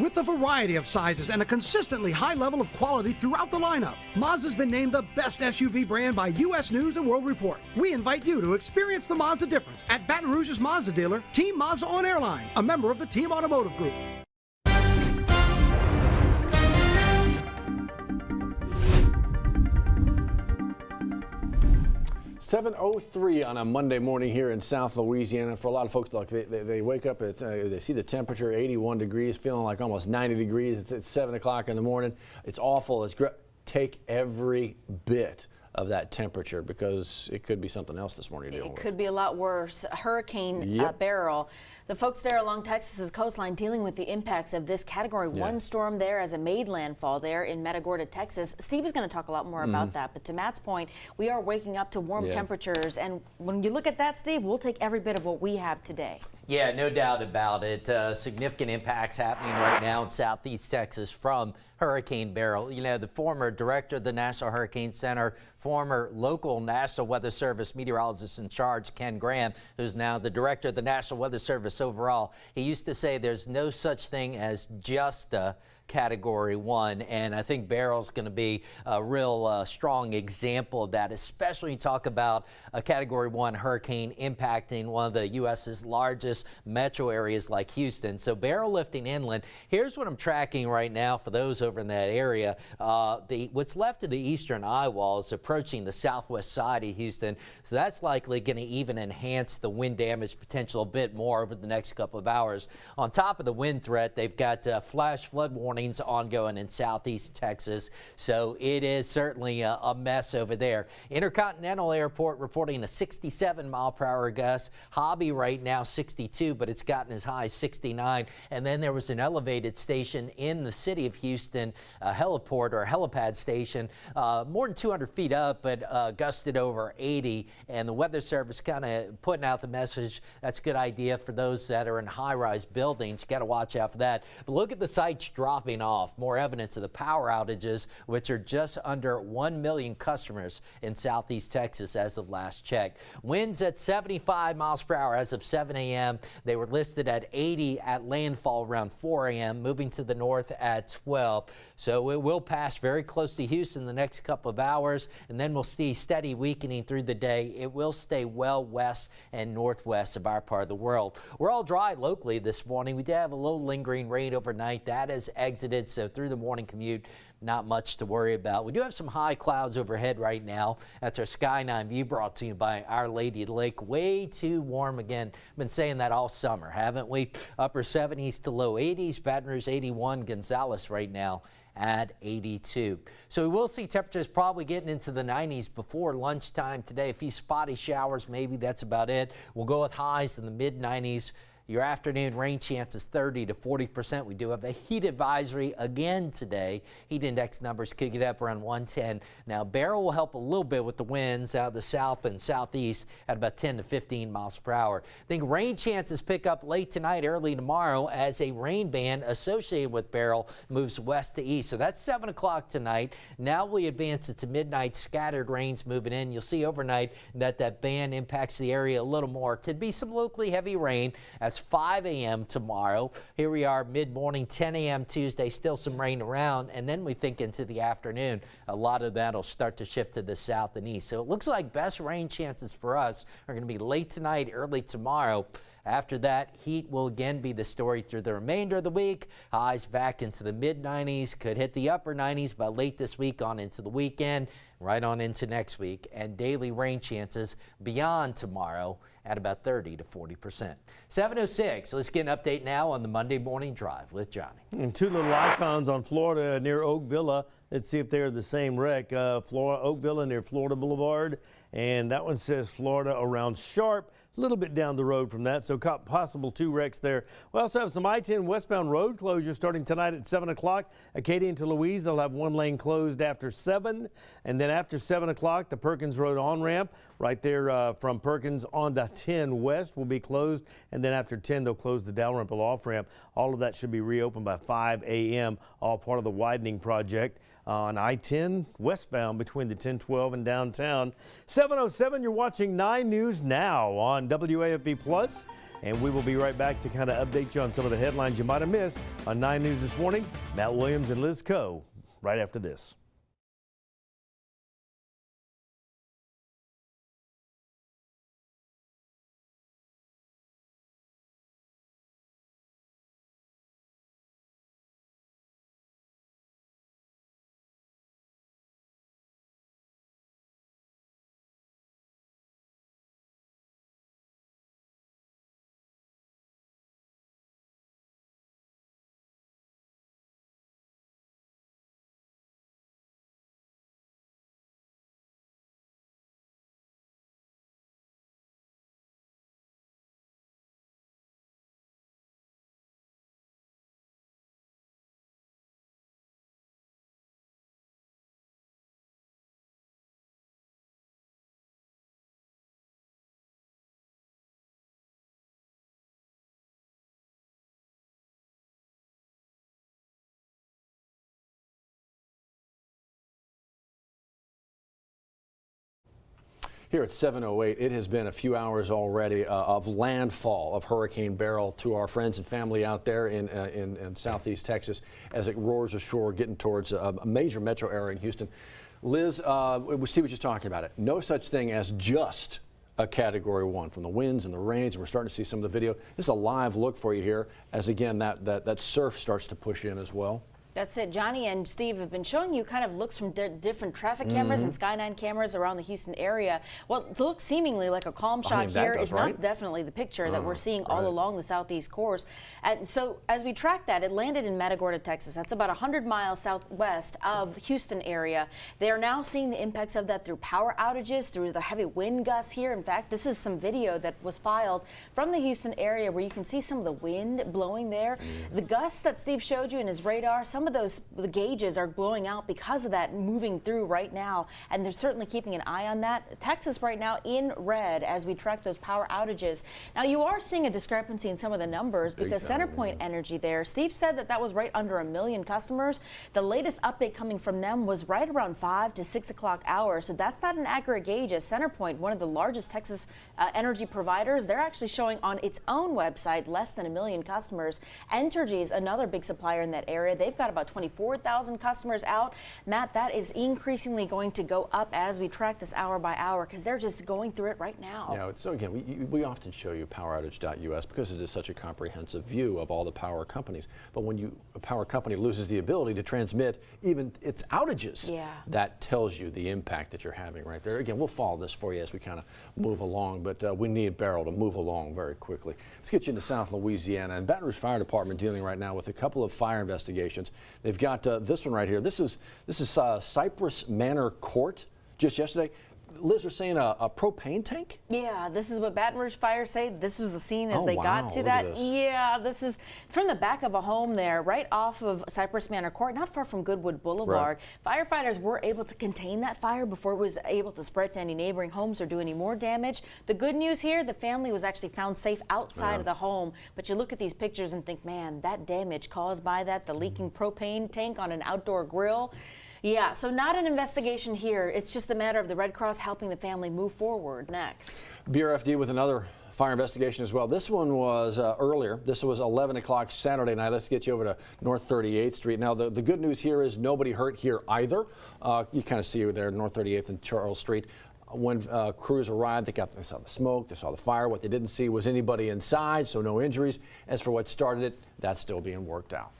With a variety of sizes and a consistently high level of quality throughout the lineup, Mazda's been named the best SUV brand by U.S. News and World Report. We invite you to experience the Mazda difference at Baton Rouge's Mazda dealer, Team Mazda on Airline, a member of the Team Automotive Group. 7:03 on a Monday morning here in South Louisiana. For a lot of folks, like they wake up at they see the temperature 81 degrees, feeling like almost 90 degrees. It's 7 o'clock in the morning. It's awful. It's great. Take every bit of that temperature because it could be something else this morning. It could be a lot worse. Hurricane Beryl. The folks there along Texas's coastline dealing with the impacts of this Category 1 storm there as it made landfall there in Matagorda, Texas. Steve is going to talk a lot more about that. But to Matt's point, we are waking up to warm temperatures. And when you look at that, Steve, we'll take every bit of what we have today. Yeah, no doubt about it. Significant impacts happening right now in southeast Texas from Hurricane Beryl. You know, the former director of the National Hurricane Center, former local National Weather Service meteorologist in charge, Ken Graham, who's now the director of the National Weather Service overall. He used to say there's no such thing as just a Category 1, and I think Beryl's going to be a real strong example of that, especially when you talk about a Category 1 hurricane impacting one of the U.S.'s largest metro areas like Houston. So Beryl lifting inland. Here's what I'm tracking right now for those over in that area. What's left of the eastern eye wall is approaching the southwest side of Houston, so that's likely going to even enhance the wind damage potential a bit more over the next couple of hours. On top of the wind threat, they've got flash flood warnings ongoing in southeast Texas, so it is certainly a mess over there. Intercontinental Airport reporting a 67-mile-per-hour gust. Hobby right now 62, but it's gotten as high as 69. And then there was an elevated station in the city of Houston, a heliport or a helipad station, more than 200 feet up, but gusted over 80. And the Weather Service kind of putting out the message that's a good idea for those that are in high-rise buildings. You got to watch out for that. But look at the sites dropping off. More evidence of the power outages, which are just under 1 million customers in southeast Texas as of last check. Winds at 75 miles per hour as of 7 a.m. They were listed at 80 at landfall around 4 a.m., moving to the north at 12. So it will pass very close to Houston the next couple of hours, and then we'll see steady weakening through the day. It will stay well west and northwest of our part of the world. We're all dry locally this morning. We did have a little lingering rain overnight. That has exited, so through the morning commute, not much to worry about. We do have some high clouds overhead right now. That's our Sky 9 view brought to you by Our Lady of the Lake. Way too warm again. Been saying that all summer, haven't we? Upper 70s to low 80s. Baton Rouge 81. Gonzales right now at 82. So we will see temperatures probably getting into the 90s before lunchtime today. A few spotty showers, maybe. That's about it. We'll go with highs in the mid 90s. Your afternoon rain chances 30 to 40%. We do have a heat advisory again today. Heat index numbers could get up around 110. Now, Beryl will help a little bit with the winds out of the south and southeast at about 10 to 15 miles per hour. I think rain chances pick up late tonight, early tomorrow as a rain band associated with Beryl moves west to east. So that's 7 o'clock tonight. Now we advance it to midnight. Scattered rains moving in. You'll see overnight that band impacts the area a little more. Could be some locally heavy rain. That's 5 a.m. tomorrow. Here we are mid-morning, 10 a.m. Tuesday, still some rain around, and then we think into the afternoon, a lot of that will start to shift to the south and east. So it looks like best rain chances for us are going to be late tonight, early tomorrow. After that, heat will again be the story through the remainder of the week. Highs back into the mid-90s, could hit the upper 90s by late this week on into the weekend, right on into next week. And daily rain chances beyond tomorrow at about 30 to 40%. 7:06, let's get an update now on the Monday Morning Drive with Johnny. And two little icons on Florida near Oak Villa. Let's see if they're the same wreck. Oak Villa near Florida Boulevard. And that one says Florida around Sharp. A little bit down the road from that, so possible 2 wrecks there. We also have some I-10 westbound road closure starting tonight at 7 o'clock. Acadian to Louise, they'll have 1 lane closed after 7. And then after 7 o'clock, the Perkins Road on-ramp right there from Perkins on to 10 West will be closed. And then after 10, they'll close the Dalrymple off-ramp. All of that should be reopened by 5 a.m., all part of the widening project on I-10 westbound between the 1012 and downtown. 7:07, you're watching 9 News Now on WAFB Plus. And we will be right back to kind of update you on some of the headlines you might have missed on 9 News This Morning. Matt Williams and Liz Coe right after this. Here at 7:08, it has been a few hours already of landfall of Hurricane Beryl to our friends and family out there in southeast Texas as it roars ashore, getting towards a major metro area in Houston. Liz, Steve was just talking about it. No such thing as just a Category 1 from the winds and the rains, and we're starting to see some of the video. This is a live look for you here as, again, that surf starts to push in as well. That's it. Johnny and Steve have been showing you kind of looks from different traffic cameras and Sky9 cameras around the Houston area. What looks seemingly like a calm shot here is not definitely the picture that we're seeing all along the southeast course. And so as we track that, it landed in Matagorda, Texas. That's about 100 miles southwest of Houston area. They are now seeing the impacts of that through power outages, through the heavy wind gusts here. In fact, this is some video that was filed from the Houston area where you can see some of the wind blowing there. The gusts that Steve showed you in his radar, some of the gauges are blowing out because of that moving through right now, and they're certainly keeping an eye on that. Texas right now in red as we track those power outages. Now you are seeing a discrepancy in some of the numbers because CenterPoint Energy there, Steve said that was right under 1 million customers. The latest update coming from them was right around 5 to 6 o'clock hours, so that's not an accurate gauge as CenterPoint, one of the largest Texas energy providers, they're actually showing on its own website less than 1 million customers. Entergy is another big supplier in that area. They've got about 24,000 customers out. Matt, that is increasingly going to go up as we track this hour by hour because they're just going through it right now. Yeah, so again, we often show you poweroutage.us because it is such a comprehensive view of all the power companies. But when a power company loses the ability to transmit even its outages, that tells you the impact that you're having right there. Again, we'll follow this for you as we kind of move along, but we need Beryl to move along very quickly. Let's get you into South Louisiana. And Baton Rouge Fire Department dealing right now with a couple of fire investigations. They've got this one right here. This is Cypress Manor Court. Just yesterday, Liz, they're saying a propane tank? Yeah, this is what Baton Rouge Fire say. This was the scene as they got to look that. at this. Yeah, this is from the back of a home there, right off of Cypress Manor Court, not far from Goodwood Boulevard. Right. Firefighters were able to contain that fire before it was able to spread to any neighboring homes or do any more damage. The good news here, the family was actually found safe outside of the home. But you look at these pictures and think, man, that damage caused by that, the leaking propane tank on an outdoor grill. Yeah, so not an investigation here. It's just a matter of the Red Cross helping the family move forward next. BRFD with another fire investigation as well. This one was earlier. This was 11 o'clock Saturday night. Let's get you over to North 38th Street. Now, the good news here is nobody hurt here either. You kind of see it there, North 38th and Charles Street. When crews arrived, they saw the smoke, they saw the fire. What they didn't see was anybody inside, so no injuries. As for what started it, that's still being worked out.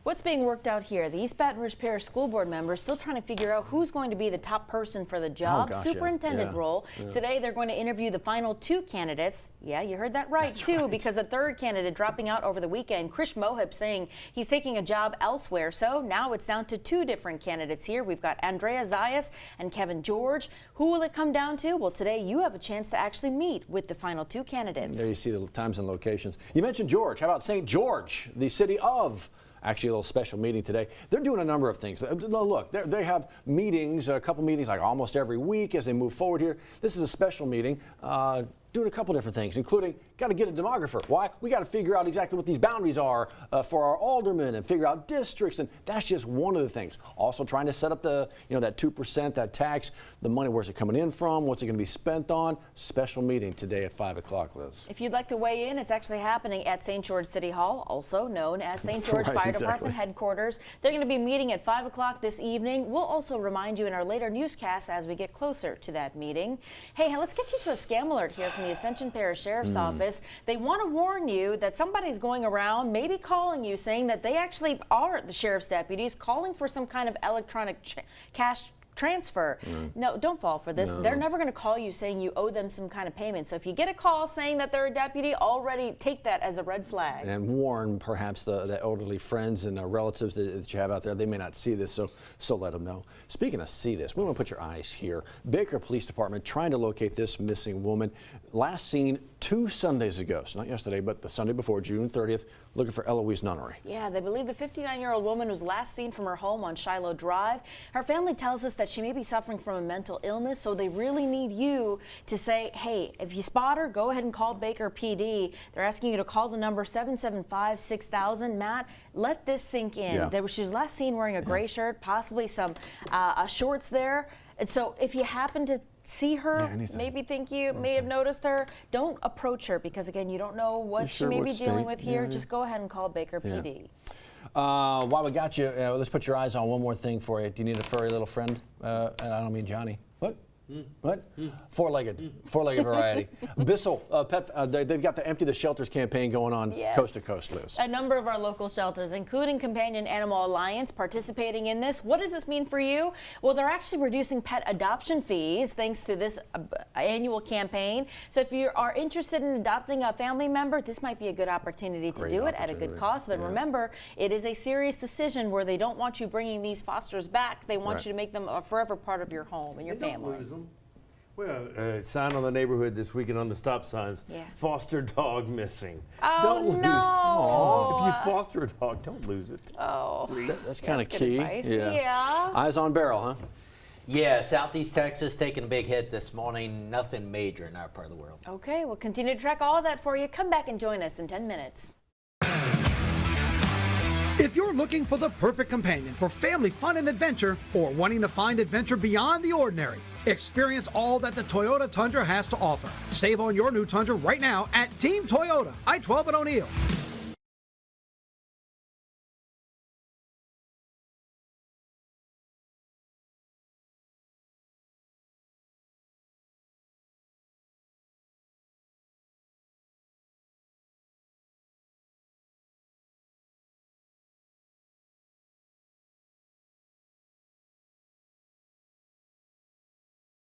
What's being worked out here? The East Baton Rouge Parish School Board members still trying to figure out who's going to be the top person for the job, superintendent role. Today they're going to interview the final 2 candidates. Yeah, you heard that right, because a third candidate dropping out over the weekend. Krish Mohib saying he's taking a job elsewhere. So now it's down to 2 different candidates here. We've got Andrea Zayas and Kevin George. Who will it come down to? Well, today you have a chance to actually meet with the final 2 candidates. There you see the times and locations. You mentioned George. How about St. George, the city of? Actually, a little special meeting today. They're doing a number of things. Look, they have meetings, a couple meetings like almost every week as they move forward here. This is a special meeting. Doing doing a couple different things, including got to get a demographer. Why? We got to figure out exactly what these boundaries are for our aldermen and figure out districts, and that's just one of the things. Also trying to set up the, that 2%, that tax, the money, where's it coming in from, what's it going to be spent on. Special meeting today at 5 o'clock, Liz. If you'd like to weigh in, it's actually happening at St. George City Hall, also known as St. George Right, Fire exactly. Department headquarters. They're going to be meeting at 5 o'clock this evening. We'll also remind you in our later newscast as we get closer to that meeting. Hey, let's get you to a scam alert here from the Ascension Parish Sheriff's Office. They want to warn you that somebody's going around, maybe calling you, saying that they actually are the sheriff's deputies, calling for some kind of electronic cash transfer. No, don't fall for this. No. They're never going to call you saying you owe them some kind of payment. So if you get a call saying that they're a deputy, already take that as a red flag. And warn perhaps the elderly friends and relatives that you have out there. They may not see this, so let them know. Speaking of see this, we want to put your eyes here. Baker Police Department trying to locate this missing woman. Last seen 2 Sundays ago, so not yesterday, but the Sunday before, June 30th, looking for Eloise Nunnery. Yeah, they believe the 59-year-old woman was last seen from her home on Shiloh Drive. Her family tells us that she may be suffering from a mental illness, so they really need you to say, hey, if you spot her, go ahead and call Baker PD. They're asking you to call the number 775-6000. Matt, let this sink in. Yeah. She was last seen wearing a gray shirt, possibly some shorts there. And so if you happen to see her, maybe think you may have noticed her, don't approach her because, again, you don't know what she may be dealing with here. Just go ahead and call Baker PD. While we got you, let's put your eyes on one more thing for you. Do you need a furry little friend? And I don't mean Johnny. What? What? Four-legged variety. Bissell, they've got the Empty the Shelters campaign going on coast to coast, Liz. A number of our local shelters, including Companion Animal Alliance, participating in this. What does this mean for you? Well, they're actually reducing pet adoption fees thanks to this annual campaign. So if you are interested in adopting a family member, this might be a good opportunity to do it at a good cost. But remember, it is a serious decision where they don't want you bringing these fosters back. They want you to make them a forever part of your home and your family. Well, sign on the neighborhood this weekend on the stop signs. Foster dog missing. Oh, don't lose. no. If you foster a dog, don't lose it. Oh, that's kind of good key. advice. Yeah. Eyes on Beryl, huh? Yeah, Southeast Texas taking a big hit this morning. Nothing major in our part of the world. Okay, we'll continue to track all of that for you. Come back and join us in 10 minutes. If you're looking for the perfect companion for family fun and adventure, or wanting to find adventure beyond the ordinary, experience all that the Toyota Tundra has to offer. Save on your new Tundra right now at Team Toyota, I-12 and O'Neill.